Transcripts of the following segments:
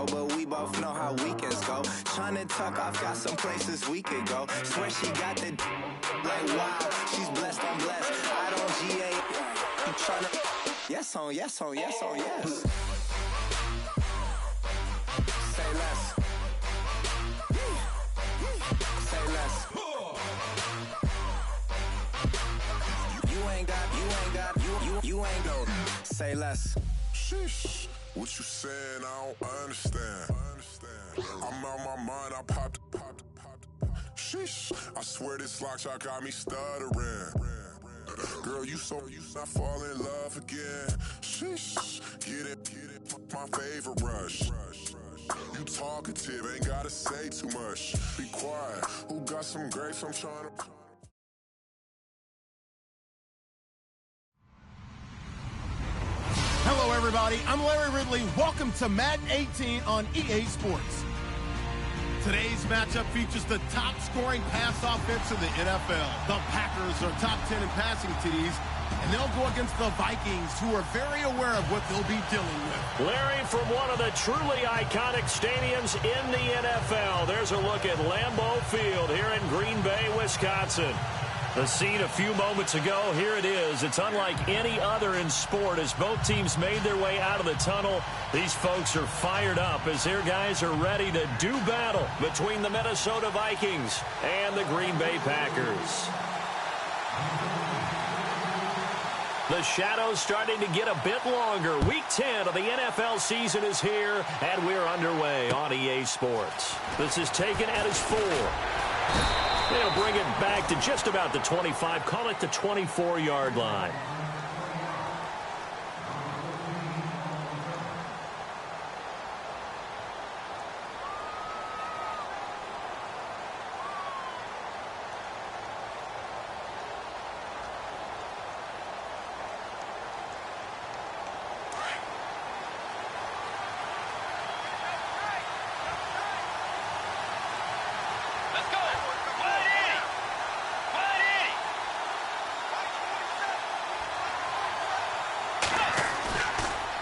go, but we both know how weekends go. Tryna tuck off, got some places we could go. Swear she got the like wow, she's blessed, I'm blessed. I don't GA. You tryna yes on, yes on, yes on, yes. Say less. Say less. You ain't no. Say less. Sheesh. What you saying? I don't understand. I'm out my mind. I popped. Sheesh. I swear this lock shot got me stuttering. Girl, you not fall in love again. Sheesh. Get it. My favorite rush. You talkative, ain't gotta say too much. Be quiet. Who got some grapes? I'm trying to. Hello, everybody. I'm Larry Ridley. Welcome to Madden 18 on EA Sports. Today's matchup features the top-scoring pass offense in the NFL. The Packers are top 10 in passing TDs, and they'll go against the Vikings, who are very aware of what they'll be dealing with. Larry, from one of the truly iconic stadiums in the NFL, there's a look at Lambeau Field here in Green Bay, Wisconsin. The scene a few moments ago, here it is. It's unlike any other in sport as both teams made their way out of the tunnel. These folks are fired up as their guys are ready to do battle between the Minnesota Vikings and the Green Bay Packers. The shadows starting to get a bit longer. Week 10 of the NFL season is here, and we're underway on EA Sports. This is taken at his 4. They'll bring it back to just about the 25, call it the 24-yard line.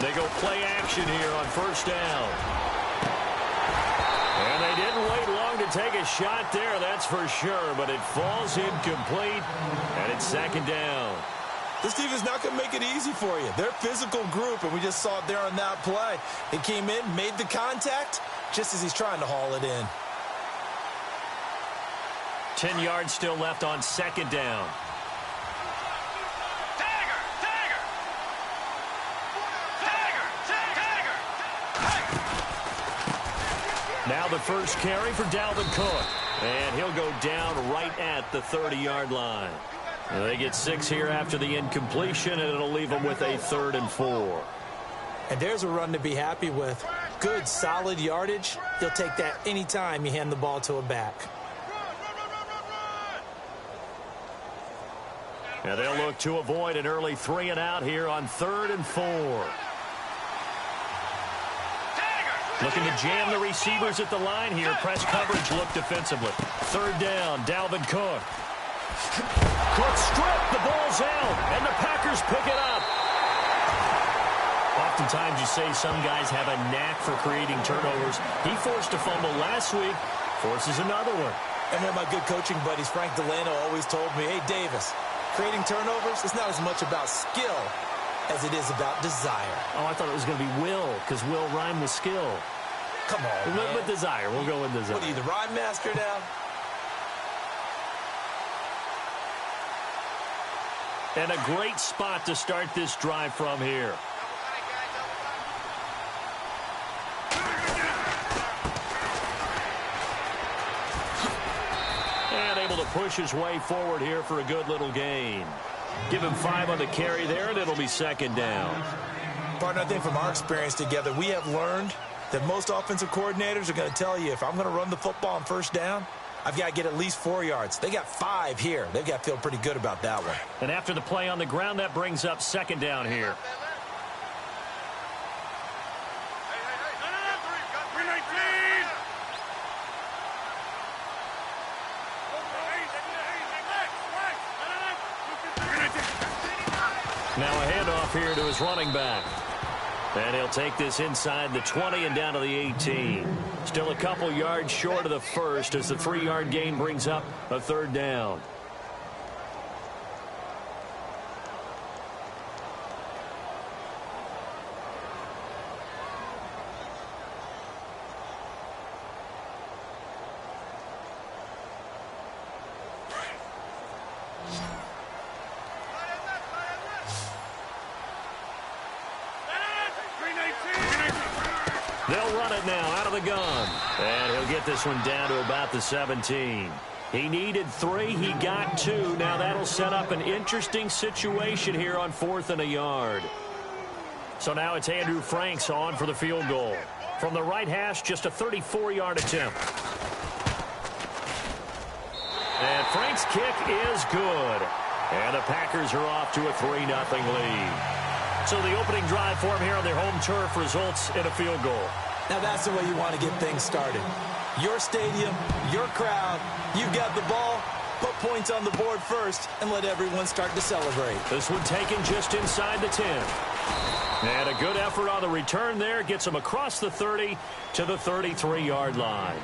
They go play action here on first down. And they didn't wait long to take a shot there, that's for sure. But it falls incomplete, and it's second down. This team is not going to make it easy for you. They're a physical group, and we just saw it there on that play. He came in, made the contact, just as he's trying to haul it in. 10 yards still left on second down. Now the first carry for Dalvin Cook. And he'll go down right at the 30-yard line. And they get 6 here after the incompletion, and it'll leave them with a 3rd and 4. And there's a run to be happy with. Good, solid yardage. He'll take that anytime you hand the ball to a back. And they'll look to avoid an early 3 and out here on 3rd and 4. Looking to jam the receivers at the line here. Press coverage look defensively. 3rd down, Dalvin Cook. Cook stripped, the ball's out, and the Packers pick it up. Oftentimes you say some guys have a knack for creating turnovers. He forced a fumble last week, forces another one. And one of my good coaching buddies, Frank Delano, always told me, hey, Davis, creating turnovers is not as much about skill as it is about desire. Oh, I thought it was going to be will, because will rhyme with skill. Come on, man. With desire. We'll go with desire. What are you, the rhyme master now? And a great spot to start this drive from here. And able to push his way forward here for a good little gain. Give him 5 on the carry there, and it'll be 2nd down. Partner, I think from our experience together, we have learned that most offensive coordinators are going to tell you, if I'm going to run the football on first down, I've got to get at least 4 yards. They got 5 here. They've got to feel pretty good about that one. And after the play on the ground, that brings up 2nd down here. Now a handoff here to his running back. And he'll take this inside the 20 and down to the 18. Still a couple yards short of the first as the 3-yard gain brings up a third down. They'll run it now out of the gun. And he'll get this one down to about the 17. He needed 3. He got 2. Now that'll set up an interesting situation here on 4th and a yard. So now it's Andrew Franks on for the field goal. From the right hash, just a 34-yard attempt. And Franks' kick is good. And the Packers are off to a 3-0 lead. So the opening drive for him here on their home turf results in a field goal. Now that's the way you want to get things started. Your stadium, your crowd, you've got the ball, put points on the board first, and let everyone start to celebrate. This one taken just inside the 10. And a good effort on the return there. Gets him across the 30 to the 33-yard line.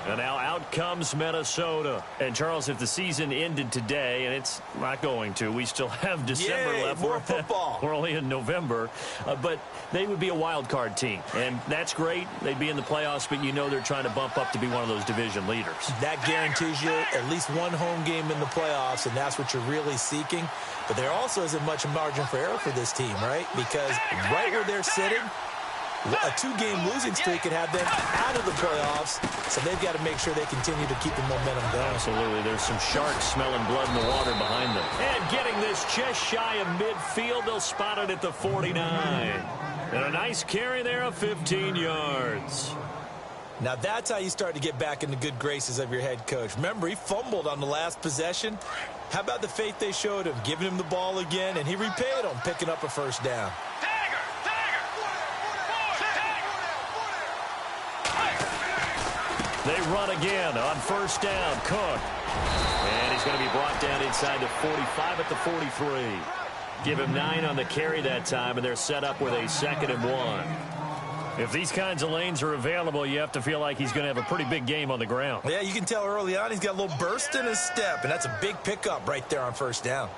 And now out comes Minnesota. And, Charles, if the season ended today, and it's not going to, we still have December left. More football. We're only in November. But they would be a wild card team. And that's great. They'd be in the playoffs, but you know they're trying to bump up to be one of those division leaders. That guarantees you at least one home game in the playoffs, and that's what you're really seeking. But there also isn't much margin for error for this team, right? Because right where they're sitting, a 2-game losing streak could have them out of the playoffs, so they've got to make sure they continue to keep the momentum going. Absolutely. There's some sharks smelling blood in the water behind them. And getting this just shy of midfield, they'll spot it at the 49. And a nice carry there of 15 yards. Now that's how you start to get back in the good graces of your head coach. Remember, he fumbled on the last possession. How about the faith they showed him, giving him the ball again, and he repaid them, picking up a first down. They run again on first down. Cook. And he's going to be brought down inside the 45 at the 43. Give him 9 on the carry that time, and they're set up with a 2nd and 1. If these kinds of lanes are available, you have to feel like he's going to have a pretty big game on the ground. Yeah, you can tell early on he's got a little burst in his step, and that's a big pickup right there on first down.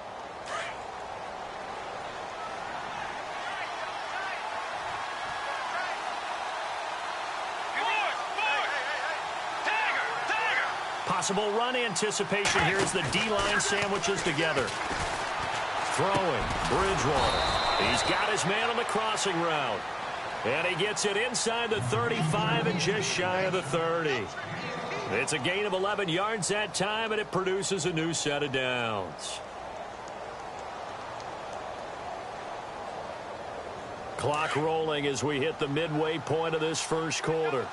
Possible run anticipation here as the D-line sandwiches together. Throwing, Bridgewater. He's got his man on the crossing route. And he gets it inside the 35 and just shy of the 30. It's a gain of 11 yards that time, and it produces a new set of downs. Clock rolling as we hit the midway point of this first quarter.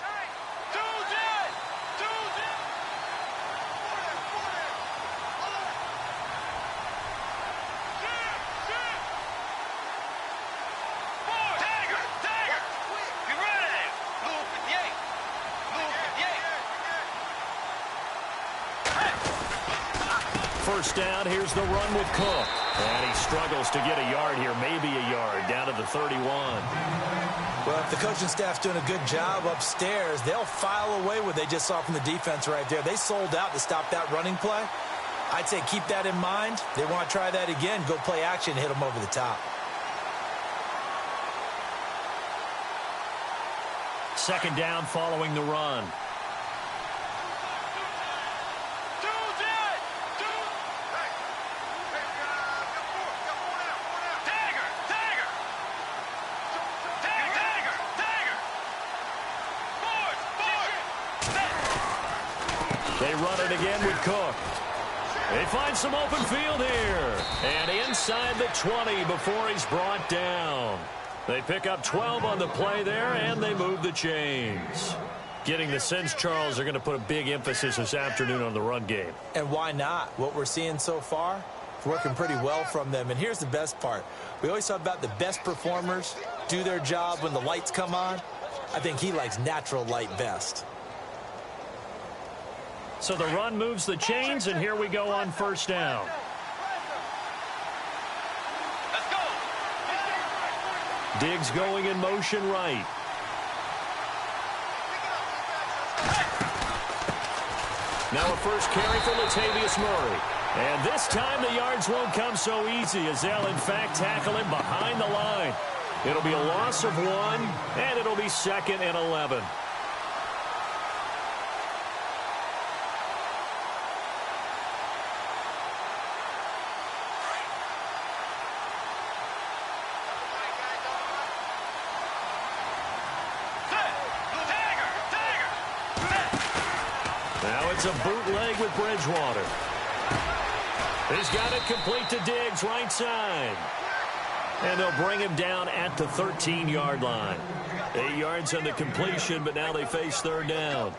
First down, here's the run with Cook. And he struggles to get a yard here, maybe a yard, down to the 31. Well, if the coaching staff's doing a good job upstairs, they'll file away what they just saw from the defense right there. They sold out to stop that running play. I'd say keep that in mind. They want to try that again, go play action, hit them over the top. Second down following the run. They run it again with Cook. They find some open field here. And inside the 20 before he's brought down. They pick up 12 on the play there, and they move the chains. Getting the sense, Charles, they're going to put a big emphasis this afternoon on the run game. And why not? What we're seeing so far, it's working pretty well from them. And here's the best part. We always talk about the best performers do their job when the lights come on. I think he likes natural light best. So the run moves the chains, and here we go on first down. Let's go. Diggs going in motion right. Now a first carry for Latavius Murray. And this time the yards won't come so easy as they'll, in fact, tackle him behind the line. It'll be a loss of 1, and it'll be 2nd and 11. Now it's a bootleg with Bridgewater. He's got it complete to Diggs, right side. And they'll bring him down at the 13-yard line. 8 yards on the completion, but now they face 3rd down.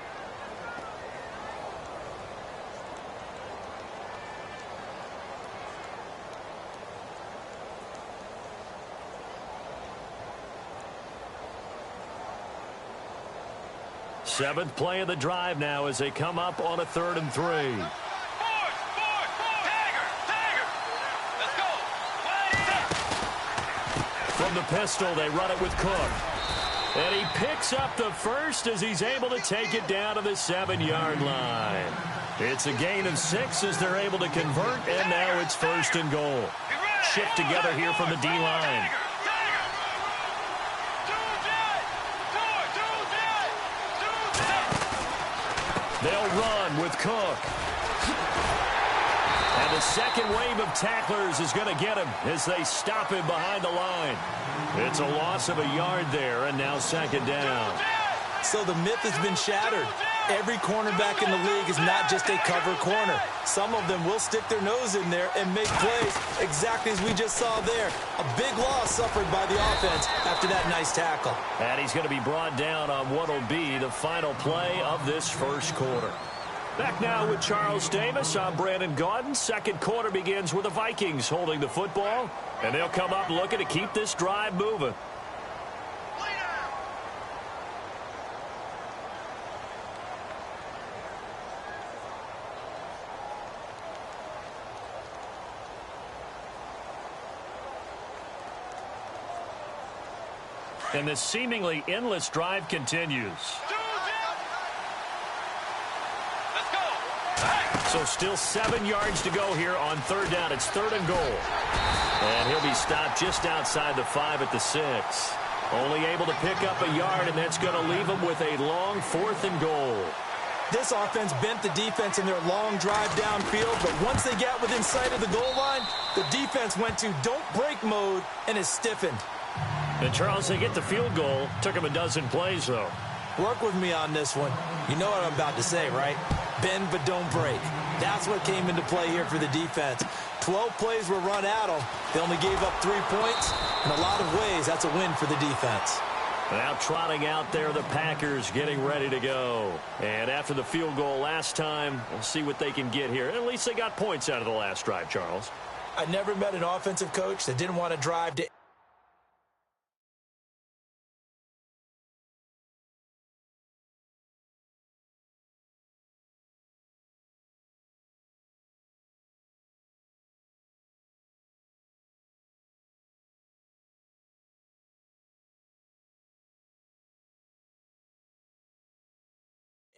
Seventh play of the drive now as they come up on a 3rd and 3. From the pistol, they run it with Cook. And he picks up the first as he's able to take it down to the 7-yard line. It's a gain of 6 as they're able to convert, and now it's 1st and goal. Shift together here from the D-line. They'll run with Cook. And the second wave of tacklers is going to get him as they stop him behind the line. It's a loss of a yard there, and now 2nd down. So the myth has been shattered. Every cornerback in the league is not just a cover corner. Some of them will stick their nose in there and make plays exactly as we just saw there. A big loss suffered by the offense after that nice tackle. And he's going to be brought down on what will be the final play of this first quarter. Back now with Charles Davis. I'm Brandon Gaudin. Second quarter begins with the Vikings holding the football, and they'll come up looking to keep this drive moving. And this seemingly endless drive continues. So still 7 yards to go here on 3rd down. It's 3rd and goal. And he'll be stopped just outside the 5 at the 6. Only able to pick up a yard, and that's going to leave him with a long 4th and goal. This offense bent the defense in their long drive downfield, but once they got within sight of the goal line, the defense went to don't break mode and is stiffened. And Charles, they get the field goal. Took him a dozen plays, though. Work with me on this one. You know what I'm about to say, right? Bend but don't break. That's what came into play here for the defense. 12 plays were run at them. They only gave up 3 points. In a lot of ways, that's a win for the defense. Now trotting out there, the Packers getting ready to go. And after the field goal last time, we'll see what they can get here. At least they got points out of the last drive, Charles. I never met an offensive coach that didn't want to drive to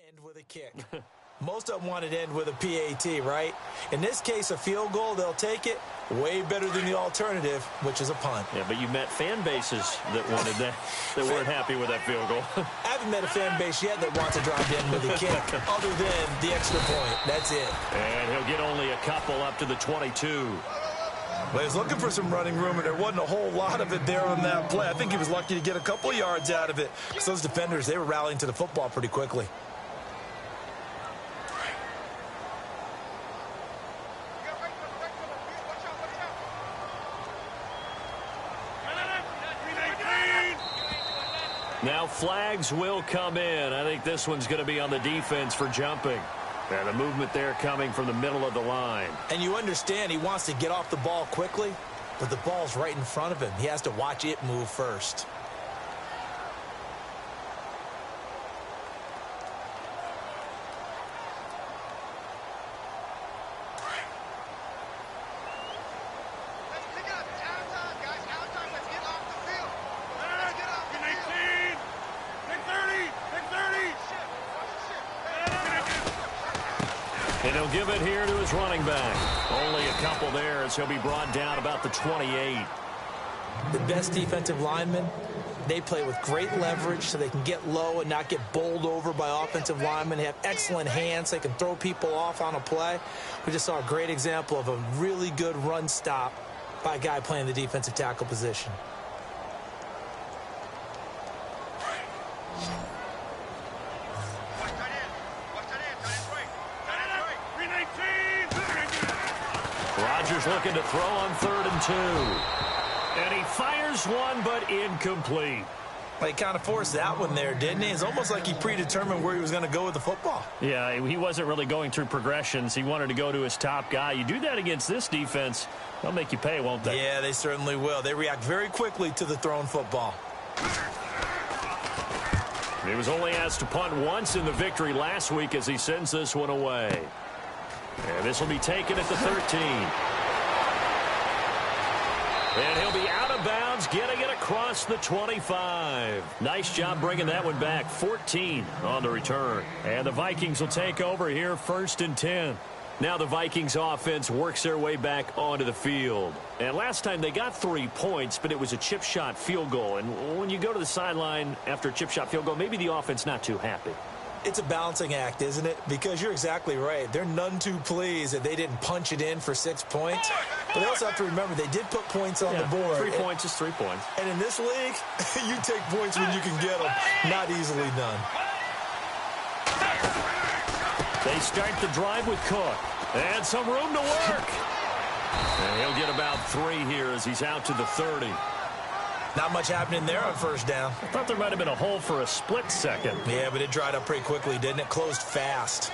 end with a kick. Most of them want it to end with a PAT, right? In this case, a field goal, they'll take it. Way better than the alternative, which is a punt. Yeah, but you met fan bases that wanted that, that weren't happy with that field goal. I haven't met a fan base yet that wants to drive in with a kick, other than the extra point. That's it. And he'll get only a couple up to the 22. Well, he was looking for some running room, and there wasn't a whole lot of it there on that play. I think he was lucky to get a couple yards out of it. Because those defenders, they were rallying to the football pretty quickly. Now flags will come in. I think this one's going to be on the defense for jumping. And the movement there coming from the middle of the line. And you understand he wants to get off the ball quickly, but the ball's right in front of him. He has to watch it move first. He'll give it here to his running back. Only a couple there as he'll be brought down about the 28. The best defensive linemen, they play with great leverage so they can get low and not get bowled over by offensive linemen. They have excellent hands. They can throw people off on a play. We just saw a great example of a really good run stop by a guy playing the defensive tackle position. Rodgers looking to throw on 3rd and 2. And he fires one, but incomplete. Well, he kind of forced that one there, didn't he? It's almost like he predetermined where he was going to go with the football. Yeah, he wasn't really going through progressions. He wanted to go to his top guy. You do that against this defense, they'll make you pay, won't they? Yeah, they certainly will. They react very quickly to the thrown football. He was only asked to punt once in the victory last week as he sends this one away. And this will be taken at the 13. And he'll be out of bounds, getting it across the 25. Nice job bringing that one back. 14 on the return. And the Vikings will take over here, 1st and 10. Now the Vikings offense works their way back onto the field. And last time they got 3 points, but it was a chip shot field goal. And when you go to the sideline after a chip shot field goal, maybe the offense not too happy. It's a balancing act, isn't it? Because you're exactly right. They're none too pleased that they didn't punch it in for 6 points. But they also have to remember they did put points on the board. 3 points is 3 points. And in this league, you take points when you can get them. Not easily done. They start the drive with Cook. And some room to work. And he'll get about 3 here as he's out to the 30. Not much happening there on 1st down. I thought there might have been a hole for a split second. Yeah, but it dried up pretty quickly, didn't it? Closed fast.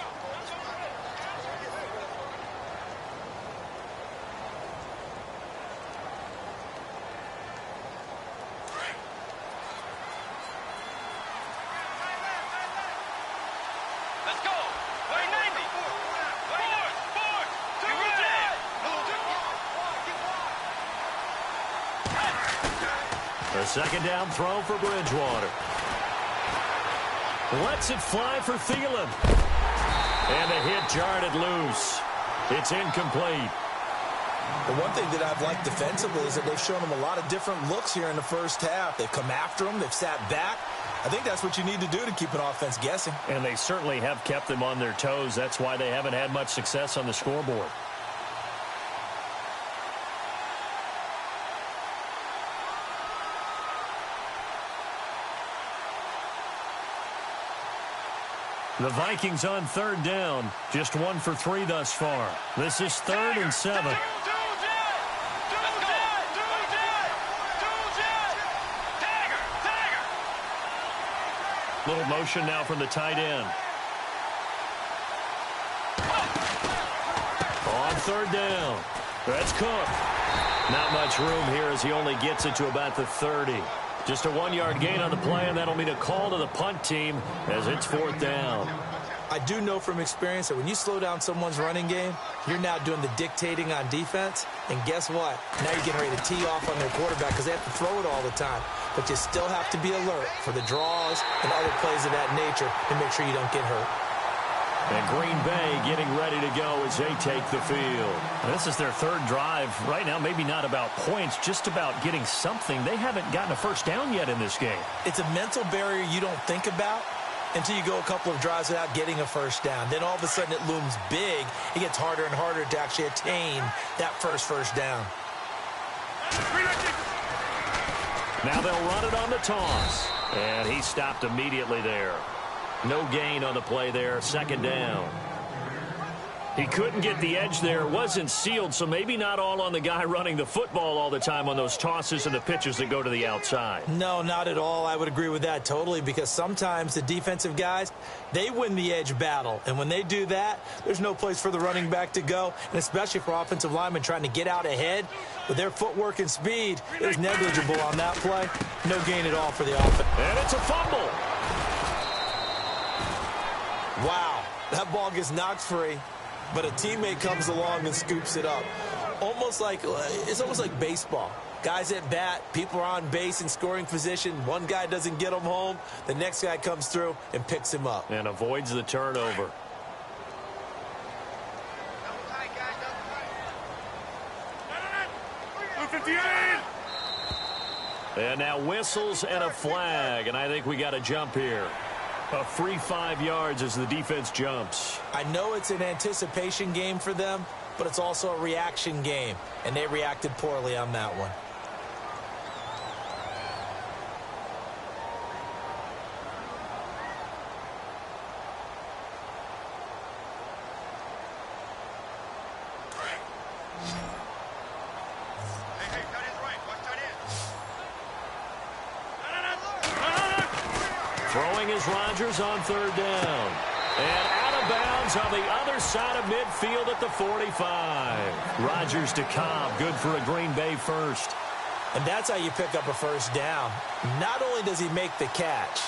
Let's go. 90. Forward. Get ready. A 2nd down throw for Bridgewater. Lets it fly for Thielen. And the hit jarred it loose. It's incomplete. The one thing that I've liked defensively is that they've shown them a lot of different looks here in the 1st half. They've come after them. They've sat back. I think that's what you need to do to keep an offense guessing. And they certainly have kept them on their toes. That's why they haven't had much success on the scoreboard. The Vikings on 3rd down. Just 1 for 3 thus far. This is 3rd and 7. Little motion now from the tight end. On 3rd down. That's Cook. Not much room here as he only gets it to about the 30. Just a 1-yard gain on the play, and that'll mean a call to the punt team as it's 4th down. I do know from experience that when you slow down someone's running game, you're now doing the dictating on defense. And guess what? Now you're getting ready to tee off on their quarterback because they have to throw it all the time. But you still have to be alert for the draws and other plays of that nature and make sure you don't get hurt. And Green Bay getting ready to go as they take the field. This is their 3rd drive. Right now, maybe not about points, just about getting something. They haven't gotten a 1st down yet in this game. It's a mental barrier you don't think about until you go a couple of drives without getting a 1st down. Then all of a sudden it looms big. It gets harder and harder to actually attain that first down. Now they'll run it on the toss. And he stopped immediately there. No gain on the play there. 2nd down. He couldn't get the edge there. Wasn't sealed, so maybe not all on the guy running the football all the time on those tosses and the pitches that go to the outside. No, not at all. I would agree with that totally because sometimes the defensive guys, they win the edge battle. And when they do that, there's no place for the running back to go, and especially for offensive linemen trying to get out ahead. With their footwork and speed, it was negligible on that play. No gain at all for the offense. And it's a fumble. Wow, that ball gets knocked free, but a teammate comes along and scoops it up. It's almost like baseball. Guys at bat, people are on base in scoring position. One guy doesn't get him home. The next guy comes through and picks him up. And avoids the turnover. And now whistles and a flag, and I think we got a jump here. A free 5 yards as the defense jumps. I know it's an anticipation game for them, but it's also a reaction game, and they reacted poorly on that one. Throwing is Rodgers on third down. And out of bounds on the other side of midfield at the 45. Rodgers to Cobb, good for a Green Bay first. And that's how you pick up a first down. Not only does he make the catch,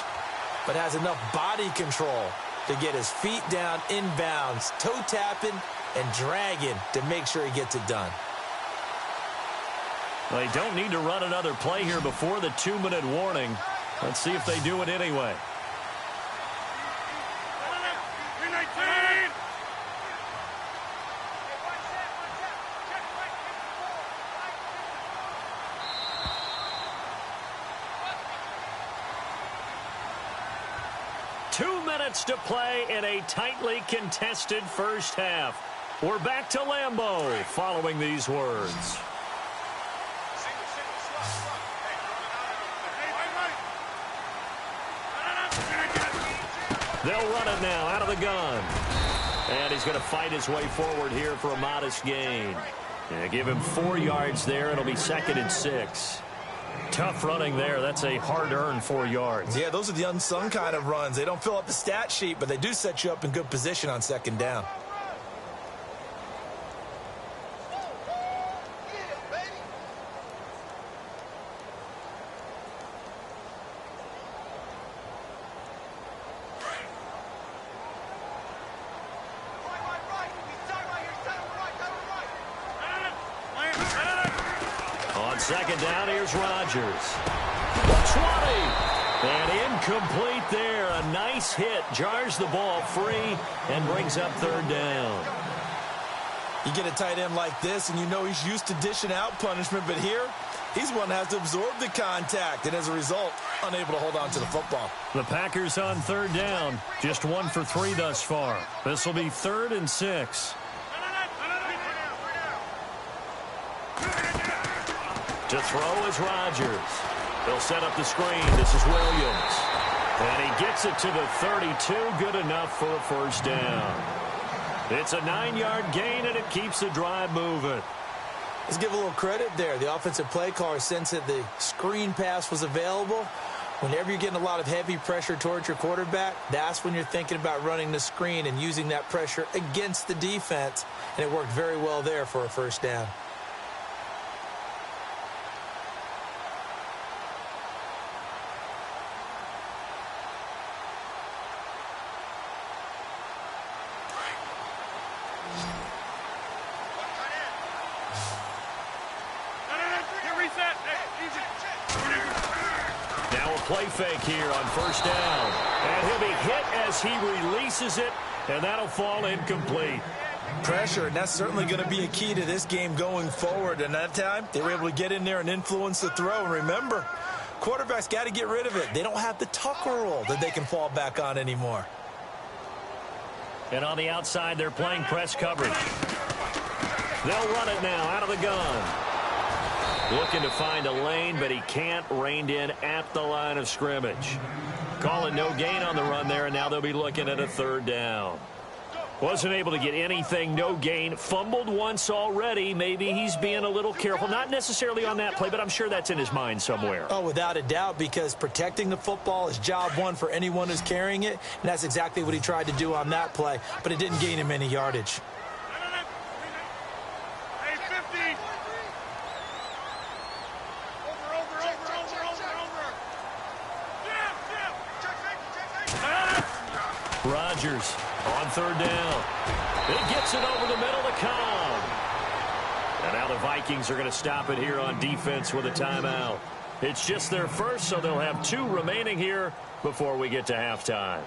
but has enough body control to get his feet down inbounds, toe tapping and dragging to make sure he gets it done. Well, they don't need to run another play here before the 2-minute warning. Let's see if they do it anyway. To play in a tightly contested first half. We're back to Lambeau following these words. They'll run it now out of the gun. And he's going to fight his way forward here for a modest gain. Yeah, give him 4 yards there. It'll be 2nd and 6. Tough running there. That's a hard-earned 4 yards. Yeah, those are the unsung kind of runs. They don't fill up the stat sheet, but they do set you up in good position on 2nd down. On 2nd down, here's Rodgers. 20. And incomplete there. A nice hit. Jars the ball free and brings up 3rd down. You get a tight end like this, and you know he's used to dishing out punishment, but here, he's one that has to absorb the contact, and as a result, unable to hold on to the football. The Packers on 3rd down. Just 1 for 3 thus far. This will be 3rd and 6. To throw is Rodgers. They'll set up the screen. This is Williams. And he gets it to the 32. Good enough for a first down. It's a 9-yard gain, and it keeps the drive moving. Let's give a little credit there. The offensive play caller sensed that the screen pass was available. Whenever you're getting a lot of heavy pressure towards your quarterback, that's when you're thinking about running the screen and using that pressure against the defense. And it worked very well there for a first down. Play fake here on first down. And he'll be hit as he releases it, and that'll fall incomplete. Pressure, and that's certainly going to be a key to this game going forward. And that time, they were able to get in there and influence the throw. And remember, quarterbacks got to get rid of it. They don't have the tucker roll that they can fall back on anymore. And on the outside, they're playing press coverage. They'll run it now out of the gun. Looking to find a lane, but he can't. Reined in at the line of scrimmage. Call it no gain on the run there, and now they'll be looking at a 3rd down. Wasn't able to get anything, no gain. Fumbled once already. Maybe he's being a little careful. Not necessarily on that play, but I'm sure that's in his mind somewhere. Oh, without a doubt, because protecting the football is job one for anyone who's carrying it, and that's exactly what he tried to do on that play, but it didn't gain him any yardage. Rodgers on 3rd down. He gets it over the middle to Cobb. And now the Vikings are going to stop it here on defense with a timeout. It's just their first, so they'll have 2 remaining here before we get to halftime.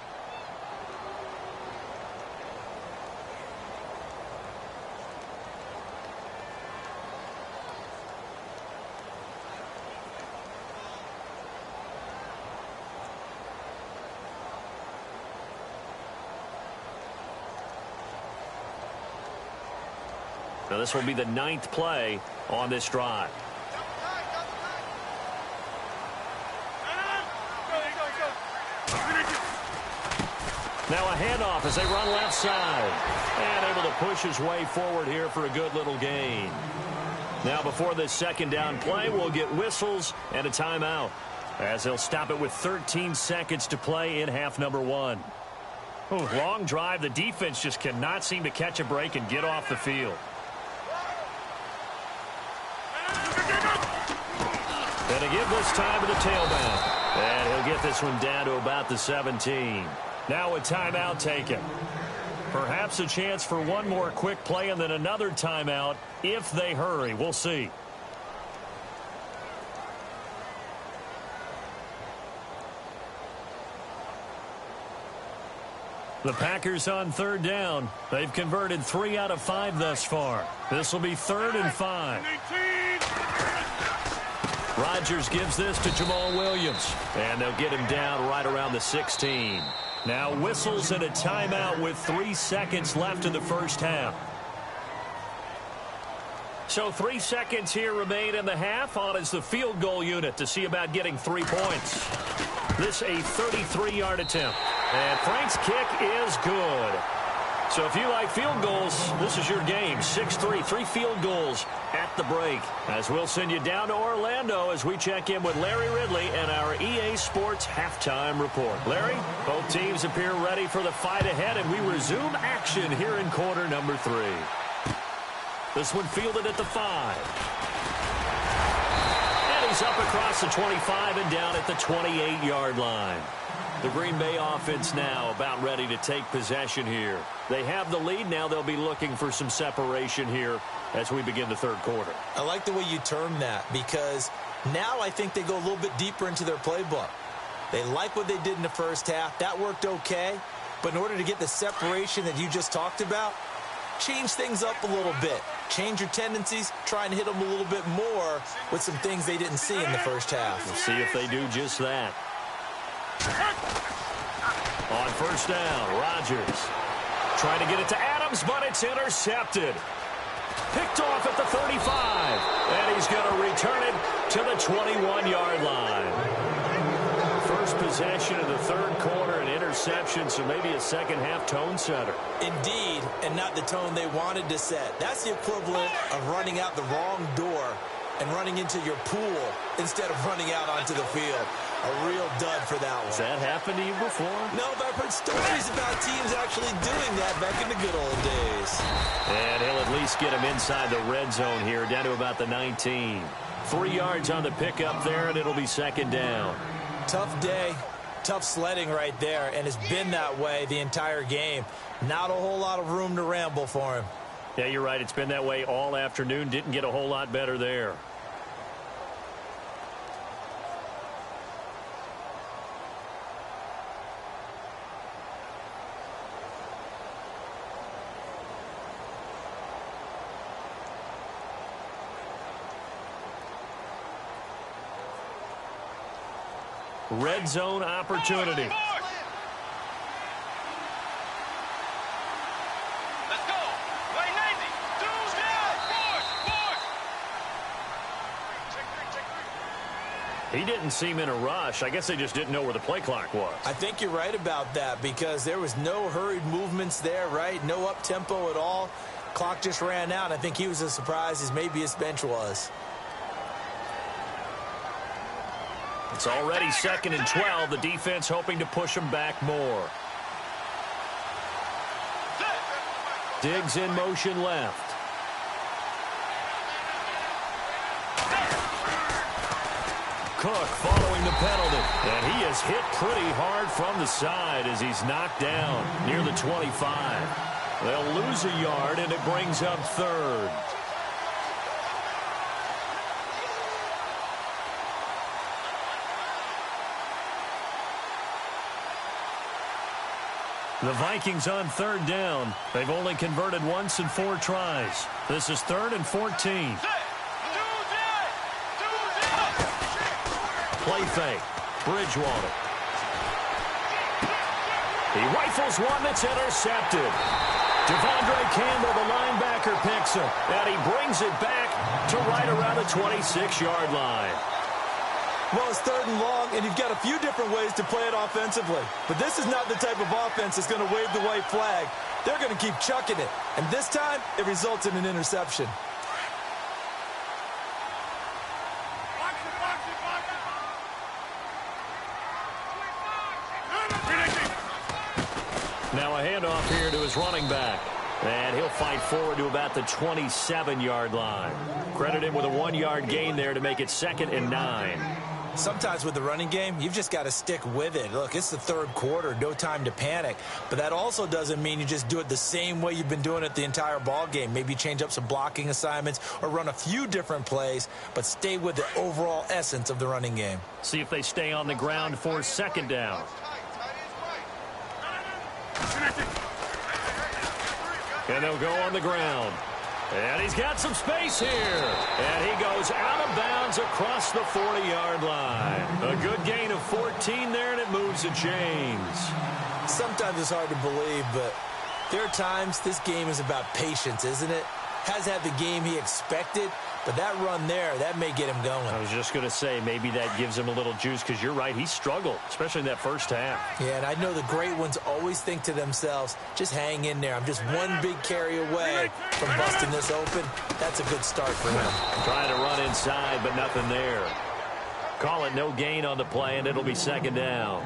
Now this will be the 9th play on this drive. Now a handoff as they run left side. And able to push his way forward here for a good little gain. Now before this second down play, we'll get whistles and a timeout, as they'll stop it with 13 seconds to play in half number 1. Ooh, long drive. The defense just cannot seem to catch a break and get off the field. And to give this time to the tailback. And he'll get this one down to about the 17. Now a timeout taken. Perhaps a chance for one more quick play and then another timeout if they hurry. We'll see. The Packers on third down. They've converted 3 out of 5 thus far. This will be 3rd and 5. Rodgers gives this to Jamal Williams. And they'll get him down right around the 16. Now whistles and a timeout with 3 seconds left in the first half. So 3 seconds here remain in the half. On is the field goal unit to see about getting 3 points. This a 33-yard attempt. And Frank's kick is good. So if you like field goals, this is your game. 6-3, 3 field goals at the break. As we'll send you down to Orlando as we check in with Larry Ridley and our EA Sports halftime report. Larry, both teams appear ready for the fight ahead, and we resume action here in quarter number 3. This one fielded at the 5. And he's up across the 25 and down at the 28-yard line. The Green Bay offense now about ready to take possession here. They have the lead. Now they'll be looking for some separation here as we begin the third quarter. I like the way you term that, because now I think they go a little bit deeper into their playbook. They like what they did in the first half. That worked okay. But in order to get the separation that you just talked about, change things up a little bit. Change your tendencies. Try and hit them a little bit more with some things they didn't see in the first half. We'll see if they do just that. On first down, Rodgers trying to get it to Adams, but it's intercepted. Picked off at the 35, and he's going to return it to the 21-yard line. First possession of the third quarter, an interception, so maybe a second-half tone setter. Indeed, and not the tone they wanted to set. That's the equivalent of running out the wrong door and running into your pool instead of running out onto the field. A real dud for that one. Has that happened to you before? No, but I've heard stories about teams actually doing that back in the good old days. And he'll at least get him inside the red zone here, down to about the 19. 3 yards on the pickup there, and it'll be second down. Tough day, tough sledding right there, and it's been that way the entire game. Not a whole lot of room to ramble for him. Yeah, you're right. It's been that way all afternoon. Didn't get a whole lot better there. Red zone opportunity. Let's go. Right 90. 2 down. Fourth. He didn't seem in a rush. I guess they just didn't know where the play clock was. I think you're right about that, because there was no hurried movements there, right? No up-tempo at all. Clock just ran out. I think he was as surprised as maybe his bench was. It's already 2nd and 12. The defense hoping to push them back more. Diggs in motion left. Cook following the penalty. And he is hit pretty hard from the side as he's knocked down near the 25. They'll lose a yard, and it brings up 3rd. The Vikings on 3rd down. They've only converted once in 4 tries. This is 3rd and 14. Play fake. Bridgewater. He rifles one that's intercepted. Devondre Campbell, the linebacker, picks him, and he brings it back to right around the 26-yard line. Well, it's 3rd and long, and you've got a few different ways to play it offensively. But this is not the type of offense that's going to wave the white flag. They're going to keep chucking it. And this time, it results in an interception. Now a handoff here to his running back. And he'll fight forward to about the 27-yard line. Credit him with a 1-yard gain there to make it 2nd and 9. Sometimes with the running game, you've just got to stick with it. Look, it's the 3rd quarter, no time to panic. But that also doesn't mean you just do it the same way you've been doing it the entire ball game. Maybe change up some blocking assignments or run a few different plays, but stay with the overall essence of the running game. See if they stay on the ground for 2nd down. And they'll go on the ground. And he's got some space here. And he goes out of bounds across the 40-yard line. A good gain of 14 there, and it moves the chains. Sometimes it's hard to believe, but there are times this game is about patience, isn't it? Has had the game he expected, but that run there, that may get him going. I was just going to say, maybe that gives him a little juice, because you're right, he struggled, especially in that first half. Yeah, and I know the great ones always think to themselves, just hang in there. I'm just one big carry away from busting this open. That's a good start for him. Trying to run inside, but nothing there. Call it no gain on the play, and it'll be 2nd down.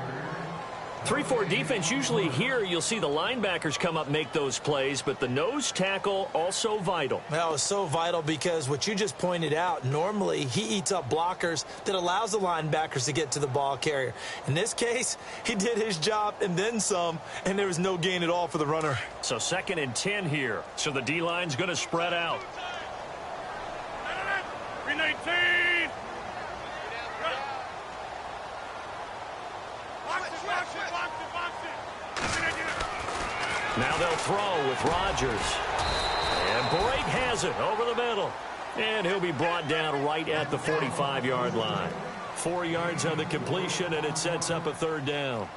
3-4 defense, usually here you'll see the linebackers come up, make those plays, but the nose tackle also vital. Well, it's so vital because what you just pointed out, normally he eats up blockers that allows the linebackers to get to the ball carrier. In this case, he did his job and then some, and there was no gain at all for the runner. So 2nd and 10 here. So the D-line's going to spread out. 319. Now they'll throw with Rodgers. And Blake has it over the middle. And he'll be brought down right at the 45-yard line. 4 yards on the completion, and it sets up a 3rd down.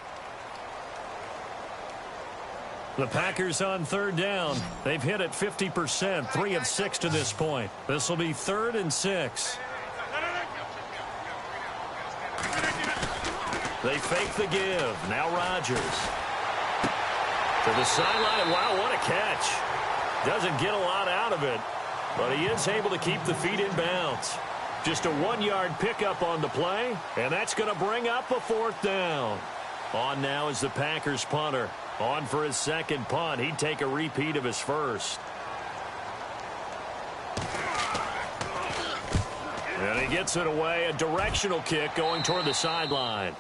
The Packers on 3rd down. They've hit it 50%, 3 of 6 to this point. This will be 3rd and 6. They fake the give. Now Rodgers. To the sideline. Wow, what a catch. Doesn't get a lot out of it, but he is able to keep the feet in bounds. Just a 1-yard pickup on the play, and that's going to bring up a 4th down. On now is the Packers punter. On for his 2nd punt. He'd take a repeat of his first. And he gets it away. A directional kick going toward the sideline.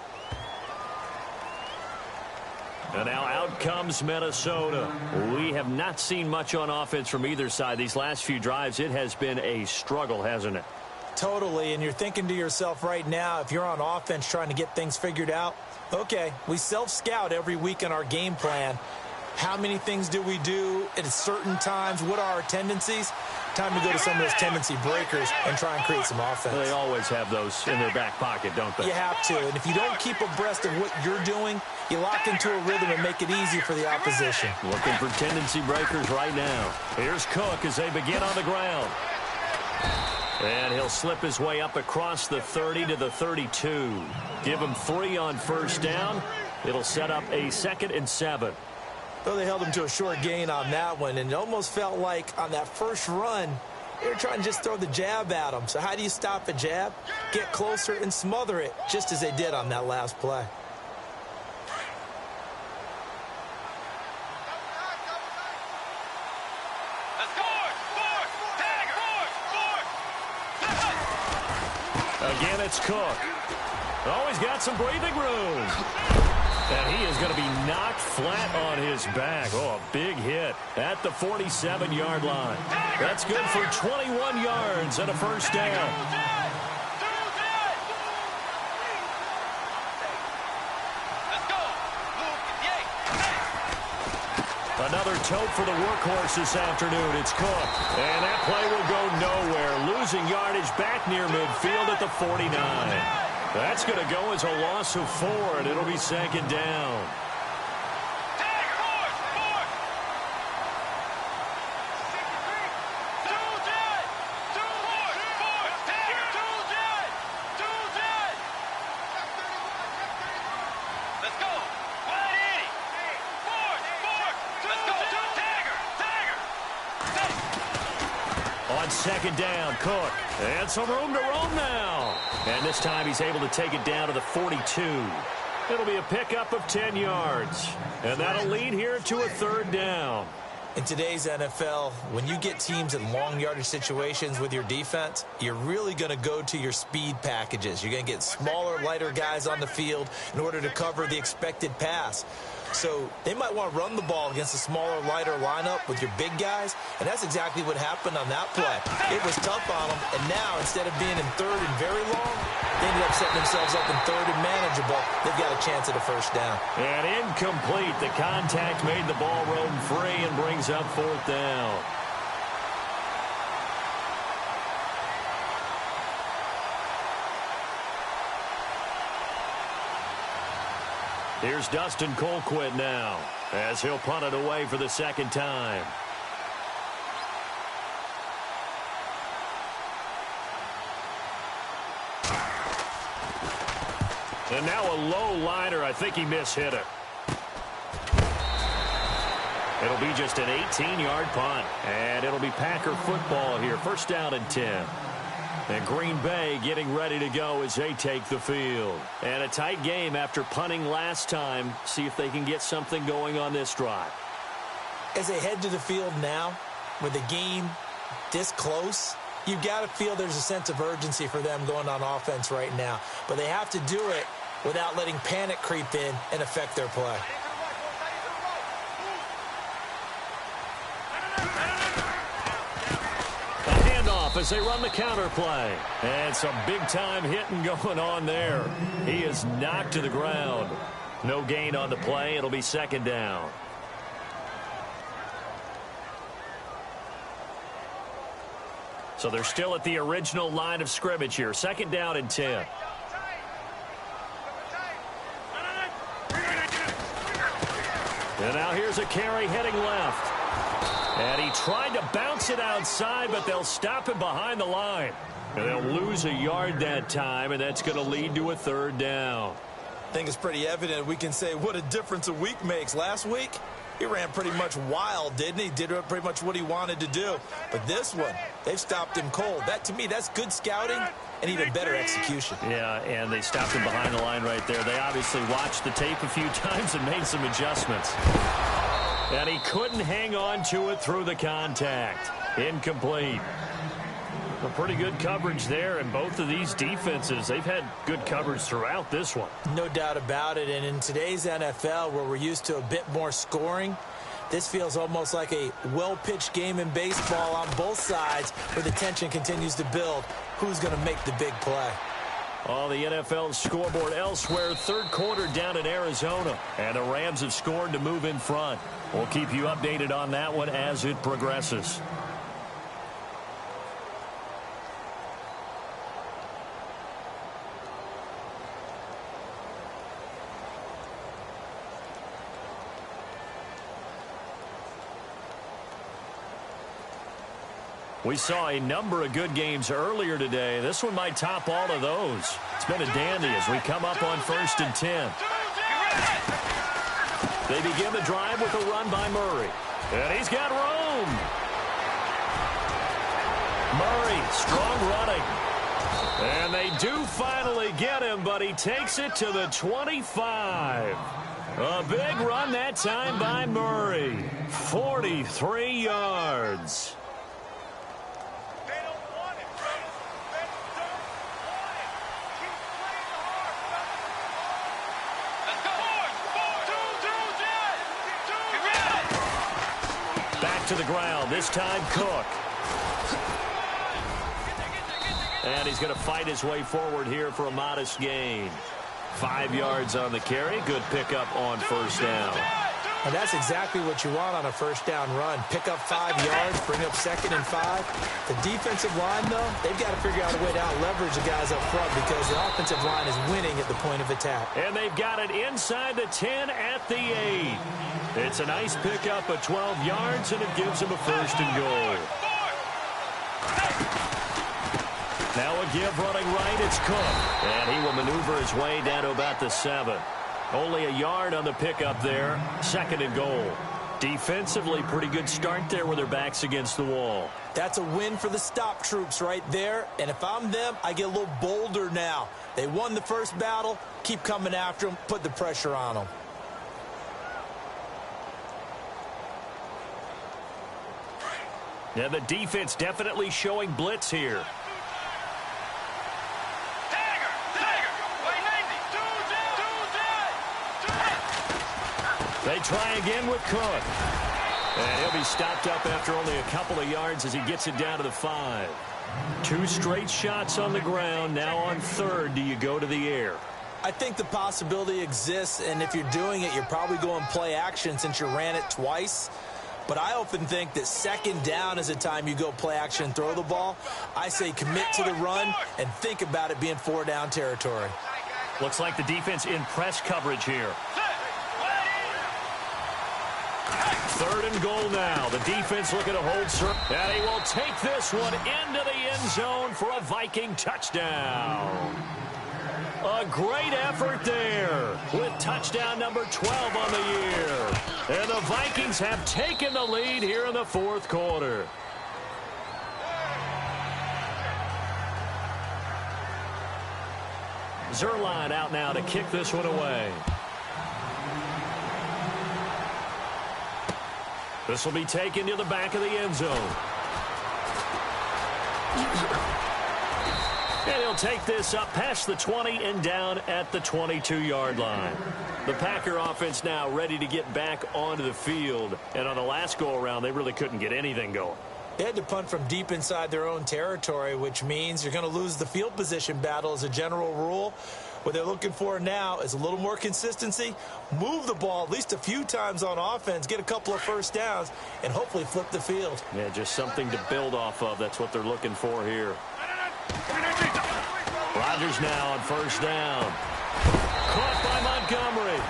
And now out comes Minnesota. We have not seen much on offense from either side. These last few drives, it has been a struggle, hasn't it? Totally, and you're thinking to yourself right now, if you're on offense trying to get things figured out, okay, we self-scout every week in our game plan. How many things do we do at certain times? What are our tendencies? Time to go to some of those tendency breakers and try and create some offense. They always have those in their back pocket, don't they? You have to, and if you don't keep abreast of what you're doing, you lock into a rhythm and make it easy for the opposition. Looking for tendency breakers right now. Here's Cook as they begin on the ground. And he'll slip his way up across the 30 to the 32. Give him 3 on 1st down. It'll set up a 2nd and 7. Well, they held him to a short gain on that one, and it almost felt like on that first run, they were trying to just throw the jab at him. So how do you stop a jab? Get closer and smother it, just as they did on that last play. Again, it's Cook. Oh, he's got some breathing room. And he is going to be knocked flat on his back. Oh, a big hit at the 47-yard line. That's good for 21 yards and a 1st down. Another tote for the workhorse this afternoon. It's Cook. And that play will go nowhere. Losing yardage back near midfield at the 49. That's going to go as a loss of 4, and it'll be 2nd down. second down. Cook. And some room to roam now. And this time he's able to take it down to the 42. It'll be a pickup of 10 yards. And that'll lead here to a third down. In today's NFL, when you get teams in long yardage situations with your defense, you're really going to go to your speed packages. You're going to get smaller, lighter guys on the field in order to cover the expected pass. So they might want to run the ball against a smaller, lighter lineup with your big guys, and that's exactly what happened on that play. It was tough on them, and now instead of being in third and very long, they ended up setting themselves up in third and manageable. They've got a chance at a first down. And incomplete. The contact made the ball roam free and brings up fourth down. Here's Dustin Colquitt now as he'll punt it away for the second time. And now a low liner. I think he mishit it. It'll be just an 18-yard punt. And it'll be Packer football here. First down and 10. And Green Bay getting ready to go as they take the field. And a tight game after punting last time. See if they can get something going on this drive. As they head to the field now, with the game this close, you've got to feel there's a sense of urgency for them going on offense right now. But they have to do it without letting panic creep in and affect their play. As they run the counter play. And some big-time hitting going on there. He is knocked to the ground. No gain on the play. It'll be second down. So they're still at the original line of scrimmage here. Second down and 10. And now here's a carry heading left. And he tried to bounce it outside, but they'll stop him behind the line. And they'll lose a yard that time, and that's going to lead to a third down. I think it's pretty evident we can say what a difference a week makes. Last week, he ran pretty much wild, didn't he? Did pretty much what he wanted to do. But this one, they've stopped him cold. That, to me, that's good scouting and even better execution. Yeah, and they stopped him behind the line right there. They obviously watched the tape a few times and made some adjustments. And he couldn't hang on to it through the contact. Incomplete. A pretty good coverage there, and both of these defenses, they've had good coverage throughout this one. No doubt about it, and in today's NFL, where we're used to a bit more scoring, this feels almost like a well-pitched game in baseball on both sides, where the tension continues to build. Who's going to make the big play? On the NFL scoreboard elsewhere, third quarter down in Arizona. And the Rams have scored to move in front. We'll keep you updated on that one as it progresses. We saw a number of good games earlier today. This one might top all of those. It's been a dandy as we come up on 1st and 10. They begin the drive with a run by Murray. And he's got room. Murray, strong running. And they do finally get him, but he takes it to the 25. A big run that time by Murray. 43 yards. To the ground, this time Cook. And he's going to fight his way forward here for a modest gain. 5 yards on the carry. Good pickup on first down. And that's exactly what you want on a first down run. Pick up 5 yards, bring up 2nd and 5. The defensive line, though, they've got to figure out a way to out-leverage the guys up front because the offensive line is winning at the point of attack. And they've got it inside the 10 at the 8. It's a nice pickup of 12 yards, and it gives him a first and goal. Now a give running right, it's Cook. And he will maneuver his way down to about the 7. Only a yard on the pickup there. 2nd and goal. Defensively, pretty good start there with their backs against the wall. That's a win for the stop troops right there. And if I'm them, I get a little bolder now. They won the first battle. Keep coming after them. Put the pressure on them. Yeah, the defense definitely showing blitz here. They try again with Cook. And he'll be stopped up after only a couple of yards as he gets it down to the 5. 2 straight shots on the ground. Now on third, do you go to the air? I think the possibility exists, and if you're doing it, you're probably going play action since you ran it twice. But I often think that second down is a time you go play action and throw the ball. I say commit to the run and think about it being 4 down territory. Looks like the defense in press coverage here. 3rd and goal now. The defense looking to hold serve. And he will take this one into the end zone for a Viking touchdown. A great effort there with touchdown number 12 on the year. And the Vikings have taken the lead here in the 4th quarter. Zerline out now to kick this one away. This will be taken to the back of the end zone. And he'll take this up past the 20 and down at the 22-yard line. The Packer offense now ready to get back onto the field. And on the last go-around, they really couldn't get anything going. They had to punt from deep inside their own territory, which means you're going to lose the field position battle as a general rule. What they're looking for now is a little more consistency, move the ball at least a few times on offense, get a couple of first downs, and hopefully flip the field. Yeah, just something to build off of. That's what they're looking for here. Rodgers now on first down. Caught by Montgomery.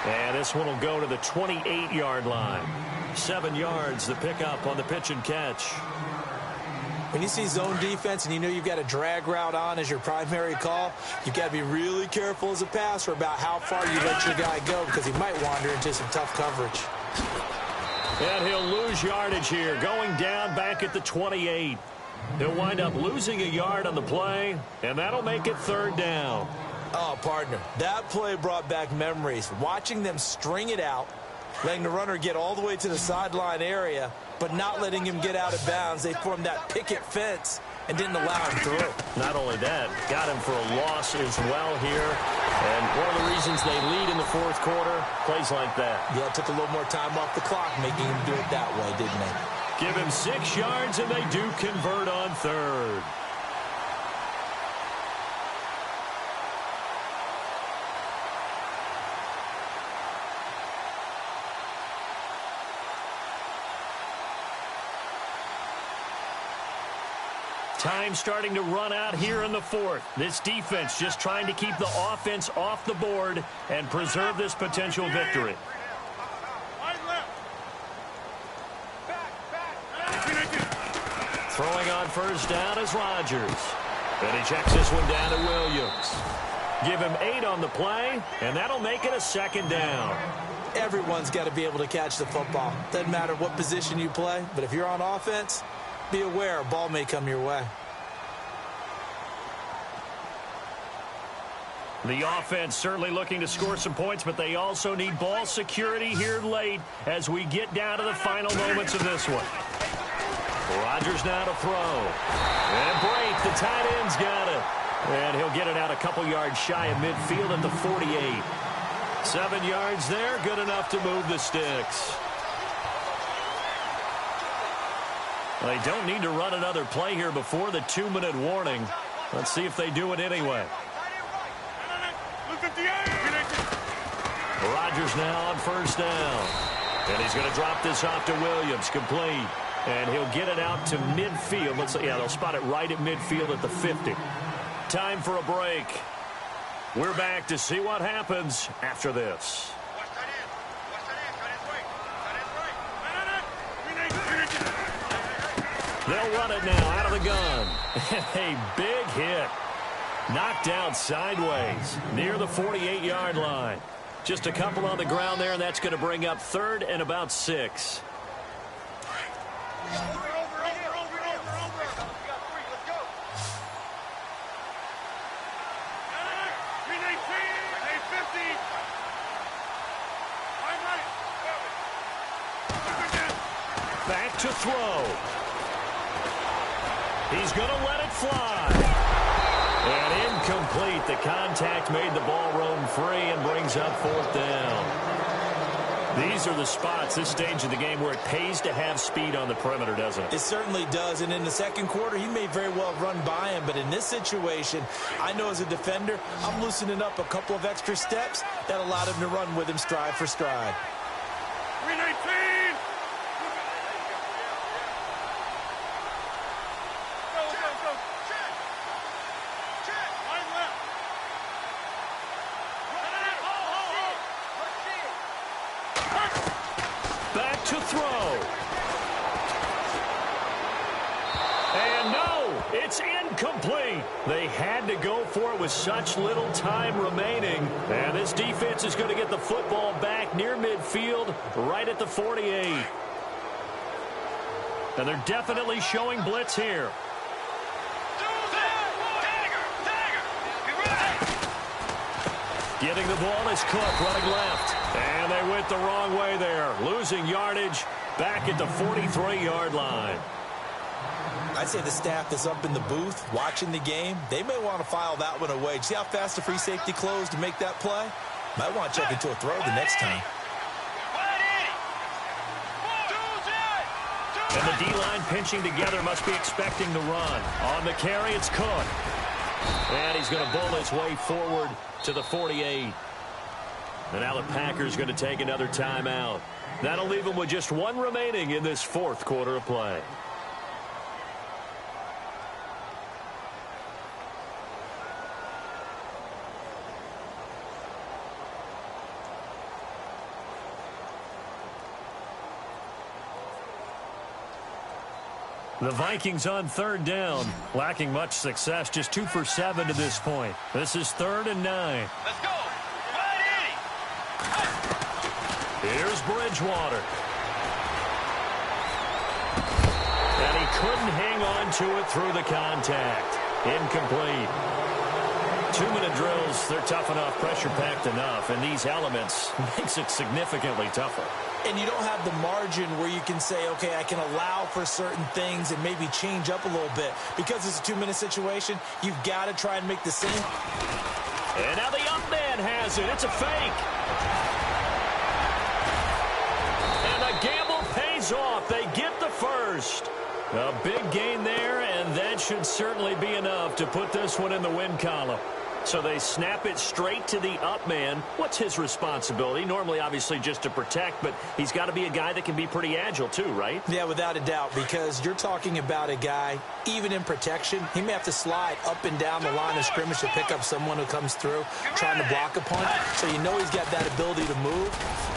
And this one will go to the 28-yard line. 7 yards, the pickup on the pitch and catch. When you see zone defense and you know you've got a drag route on as your primary call, you've got to be really careful as a passer about how far you let your guy go because he might wander into some tough coverage. And he'll lose yardage here, going down back at the 28. He'll wind up losing a yard on the play, and that'll make it 3rd down. Oh, partner, that play brought back memories. Watching them string it out, letting the runner get all the way to the sideline area, but not letting him get out of bounds. They formed that picket fence and didn't allow him through. Not only that, got him for a loss as well here. And one of the reasons they lead in the 4th quarter, plays like that. Yeah, it took a little more time off the clock making him do it that way, didn't they? Give him 6 yards, and they do convert on 3rd. Time starting to run out here in the 4th. This defense just trying to keep the offense off the board and preserve this potential victory. Throwing on first down is Rodgers. And he checks this one down to Williams. Give him 8 on the play, and that'll make it a 2nd down. Everyone's got to be able to catch the football. Doesn't matter what position you play, but if you're on offense, be aware a ball may come your way. The offense certainly looking to score some points, but they also need ball security here late as we get down to the final moments of this one. Rodgers now to throw. And break. The tight end's got it. And he'll get it out a couple yards shy of midfield at the 48. 7 yards there, good enough to move the sticks. They don't need to run another play here before the 2-minute warning. Let's see if they do it anyway. Rodgers now on first down. And he's going to drop this off to Williams, complete. And he'll get it out to midfield. Yeah, they'll spot it right at midfield at the 50. Time for a break. We're back to see what happens after this. They'll run it now out of the gun. A big hit. Knocked down sideways near the 48-yard line. Just a couple on the ground there, and that's going to bring up 3rd and about 6. to throw. He's going to let it fly. And incomplete. The contact made the ball roam free and brings up fourth down. These are the spots, this stage of the game, where it pays to have speed on the perimeter, doesn't it? It certainly does, and in the second quarter, he may very well run by him, but in this situation, I know as a defender, I'm loosening up a couple of extra steps that allowed him to run with him stride for stride. 319! Go. Check. Line left. Back to throw. And no, it's incomplete. They had to go for it with such little time remaining. And this defense is going to get the football back near midfield, right at the 48. And they're definitely showing blitz here. Getting the ball is Cook running left. And they went the wrong way there. Losing yardage back at the 43-yard line. I'd say the staff that's up in the booth watching the game, they may want to file that one away. See how fast the free safety closed to make that play? Might want to check into a throw the next time. And the D-line pinching together must be expecting the run. On the carry, it's Cook. And he's going to bull his way forward to the 48. And now the Packers going to take another timeout. That'll leave them with just one remaining in this fourth quarter of play. The Vikings on third down, lacking much success, just 2 for 7 to this point. This is 3rd and 9. Let's go. Here's Bridgewater. And he couldn't hang on to it through the contact. Incomplete. 2-minute drills, they're tough enough, pressure-packed enough, and these elements makes it significantly tougher. And you don't have the margin where you can say, okay, I can allow for certain things and maybe change up a little bit. Because it's a 2-minute situation, you've got to try and make the same. And now the up man has it. It's a fake. And the gamble pays off. They get the first. A big gain there, and that should certainly be enough to put this one in the win column. So they snap it straight to the up man. What's his responsibility? Normally, obviously, just to protect, but he's got to be a guy that can be pretty agile too, right? Yeah, without a doubt, because you're talking about a guy, even in protection, he may have to slide up and down the line of scrimmage to pick up someone who comes through trying to block a punt. So you know he's got that ability to move.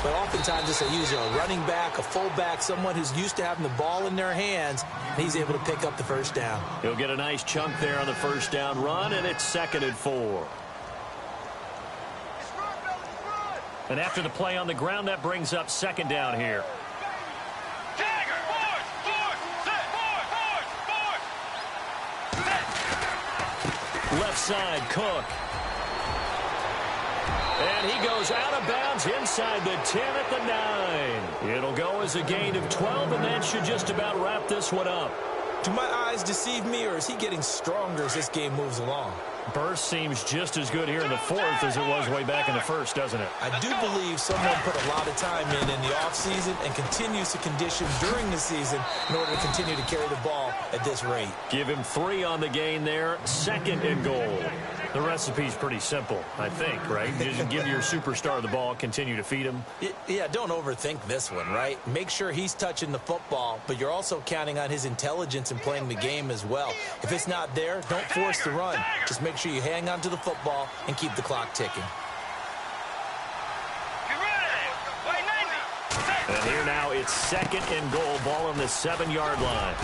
But oftentimes it's usually a running back, a fullback, someone who's used to having the ball in their hands, and he's able to pick up the first down. He'll get a nice chunk there on the first down run, and it's 2nd and 4. And after the play on the ground, that brings up 2nd down here. Left side, Cook. And he goes out of bounds inside the 10 at the 9. It'll go as a gain of 12, and that should just about wrap this one up. Do my eyes deceive me, or is he getting stronger as this game moves along? Burst seems just as good here in the 4th as it was way back in the 1st, doesn't it? I do believe someone put a lot of time in the offseason and continues to condition during the season in order to continue to carry the ball at this rate. Give him 3 on the gain there, 2nd and goal. The recipe's pretty simple, I think, right? Just give your superstar the ball, continue to feed him. Yeah, don't overthink this one, right? Make sure he's touching the football, but you're also counting on his intelligence in playing the game as well. If it's not there, don't force the run. Just make sure you hang on to the football and keep the clock ticking. And here now it's 2nd and goal, ball on the 7-yard line.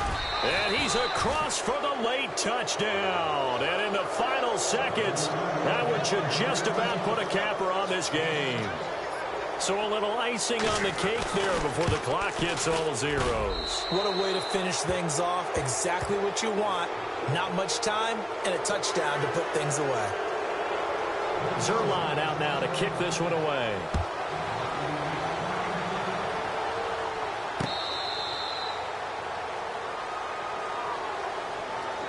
And he's across for the late touchdown. And in the final seconds, that one should just about put a capper on this game. So a little icing on the cake there before the clock hits all zeros. What a way to finish things off. Exactly what you want. Not much time and a touchdown to put things away. Zerline out now to kick this one away.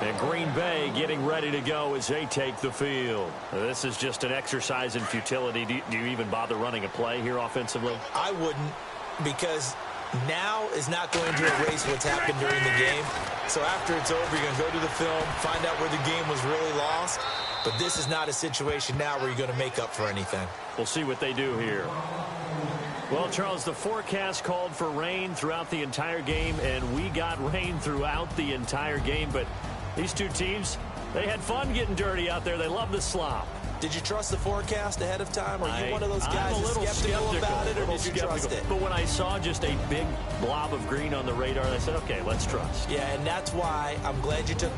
And Green Bay getting ready to go as they take the field. This is just an exercise in futility. Do you even bother running a play here offensively? I wouldn't, because now is not going to erase what's happened during the game. So after it's over, you're going to go to the film, find out where the game was really lost. But this is not a situation now where you're going to make up for anything. We'll see what they do here. Well, Charles, the forecast called for rain throughout the entire game, and we got rain throughout the entire game. But these two teams, they had fun getting dirty out there. They love the slop. Did you trust the forecast ahead of time? Or are you one of those guys I'm a little skeptical about it, or did you trust it? But when I saw just a big blob of green on the radar, I said, okay, let's trust. Yeah, and that's why I'm glad you took